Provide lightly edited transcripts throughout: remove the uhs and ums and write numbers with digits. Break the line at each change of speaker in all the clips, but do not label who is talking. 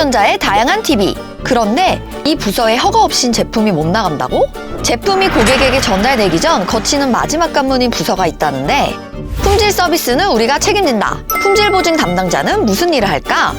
삼성전자의 다양한 TV. 그런데 이 부서에 허가 없인 제품이 못 나간다고? 제품이 고객에게 전달되기 전 거치는 마지막 관문인 부서가 있다는데 품질 서비스는 우리가 책임진다. 품질 보증 담당자는 무슨 일을 할까?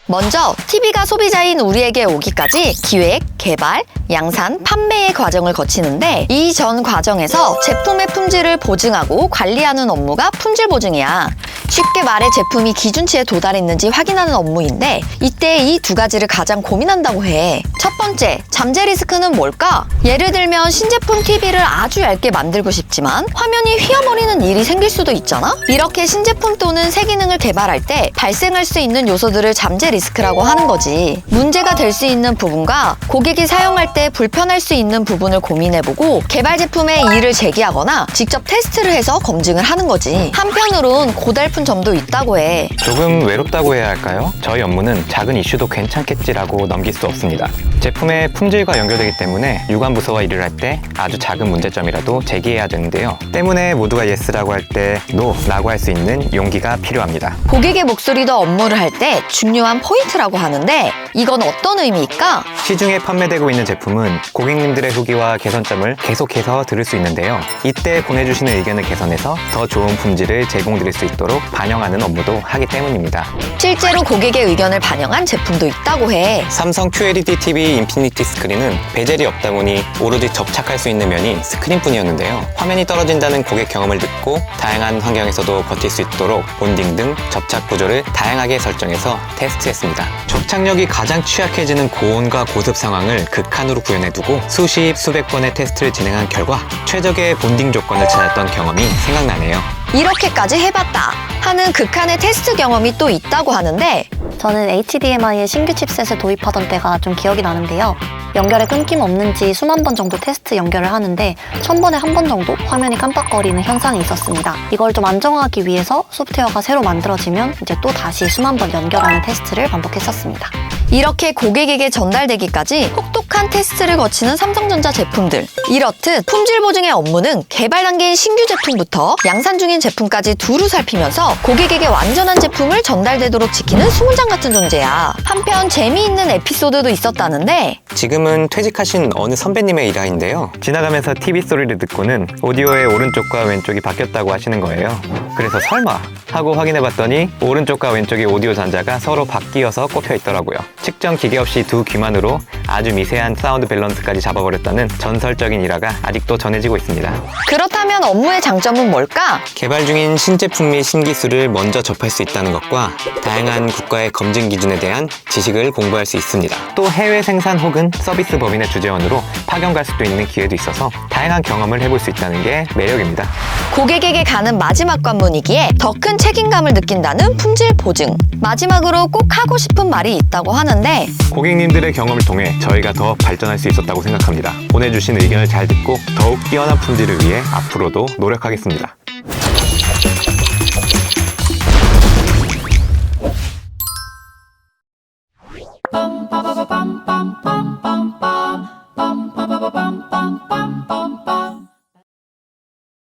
먼저 TV가 소비자인 우리에게 오기까지 기획, 개발, 양산, 판매의 과정을 거치는데 이 전 과정에서 제품의 품질을 보증하고 관리하는 업무가 품질 보증이야. 쉽게 말해 제품이 기준치에 도달했는지 확인하는 업무인데 이때 이 두 가지를 가장 고민한다고 해. 첫 번째, 잠재 리스크는 뭘까? 예를 들면 신제품 TV를 아주 얇게 만들고 싶지만 화면이 휘어버리는 일이 생길 수도 있잖아? 이렇게 신제품 또는 새 기능을 개발할 때 발생할 수 있는 요소들을 잠재 리스크라고 하는 거지. 문제가 될 수 있는 부분과 고객이 사용할 때 불편할 수 있는 부분을 고민해보고 개발 제품에 이의를 제기하거나 직접 테스트를 해서 검증을 하는 거지. 한편으론 고달픈 점도 있다고 해.
조금 외롭다고 해야 할까요? 저희 업무는 작은 이슈도 괜찮겠지라고 넘길 수 없습니다. 제품의 품질과 연결되기 때문에 유관부서와 일을 할 때 아주 작은 문제점이라도 제기해야 되는데요. 때문에 모두가 예스라고 할 때 노라고 할 수 있는 용기가 필요합니다.
고객의 목소리도 업무를 할 때 중요한 포인트라고 하는데 이건 어떤 의미일까?
시중에 판매되고 있는 제품은 고객님들의 후기와 개선점을 계속해서 들을 수 있는데요. 이때 보내주시는 의견을 개선해서 더 좋은 품질을 제공드릴 수 있도록 반영하는 업무도 하기 때문입니다.
실제로 고객의 의견을 반영한 제품도 있다고 해.
삼성 QLED TV 인피니티 스크린은 베젤이 없다 보니 오로지 접착할 수 있는 면이 스크린뿐이었는데요. 화면이 떨어진다는 고객 경험을 듣고 다양한 환경에서도 버틸 수 있도록 본딩 등 접착 구조를 다양하게 설정해서 테스트했습니다. 접착력이 가장 취약해지는 고온과 고습 상황을 극한으로 구현해두고 수십 수백 번의 테스트를 진행한 결과 최적의 본딩 조건을 찾았던 경험이 생각나네요.
이렇게까지 해봤다 하는 극한의 테스트 경험이 또 있다고 하는데
저는 HDMI에 신규 칩셋을 도입하던 때가 좀 기억이 나는데요. 연결에 끊김 없는지 수만 번 정도 테스트 연결을 하는데 1000번에 한 번 정도 화면이 깜빡거리는 현상이 있었습니다. 이걸 좀 안정화하기 위해서 소프트웨어가 새로 만들어지면 이제 또 다시 수만 번 연결하는 테스트를 반복했었습니다.
이렇게 고객에게 전달되기까지 혹독한 테스트를 거치는 삼성전자 제품들. 이렇듯 품질 보증의 업무는 개발 단계인 신규 제품부터 양산 중인 제품까지 두루 살피면서 고객에게 완전한 제품을 전달되도록 지키는 수문장 같은 존재야. 한편 재미있는 에피소드도 있었다는데
지금은 퇴직하신 어느 선배님의 일화인데요.
지나가면서 TV 소리를 듣고는 오디오의 오른쪽과 왼쪽이 바뀌었다고 하시는 거예요. 그래서 설마 하고 확인해봤더니 오른쪽과 왼쪽의 오디오 잔자가 서로 바뀌어서 꼽혀 있더라고요. 측정 기계 없이 두 귀만으로 아주 미세한 사운드 밸런스까지 잡아버렸다는 전설적인 일화가 아직도 전해지고 있습니다.
그렇다면 업무의 장점은 뭘까?
개발 중인 신제품 및 신기술을 먼저 접할 수 있다는 것과 다양한 국가의 검증 기준에 대한 지식을 공부할 수 있습니다.
또 해외 생산 혹은 서비스 법인의 주재원으로 파견 갈 수도 있는 기회도 있어서 다양한 경험을 해볼 수 있다는 게 매력입니다.
고객에게 가는 마지막 관문이기에 더 큰 책임감을 느낀다는 품질 보증. 마지막으로 꼭 하고 싶은 말이 있다고 하는데
고객님들의 경험을 통해 저희가 더 발전할 수 있었다고 생각합니다. 보내주신 의견을 잘 듣고 더욱 뛰어난 품질을 위해 앞으로도 노력하겠습니다.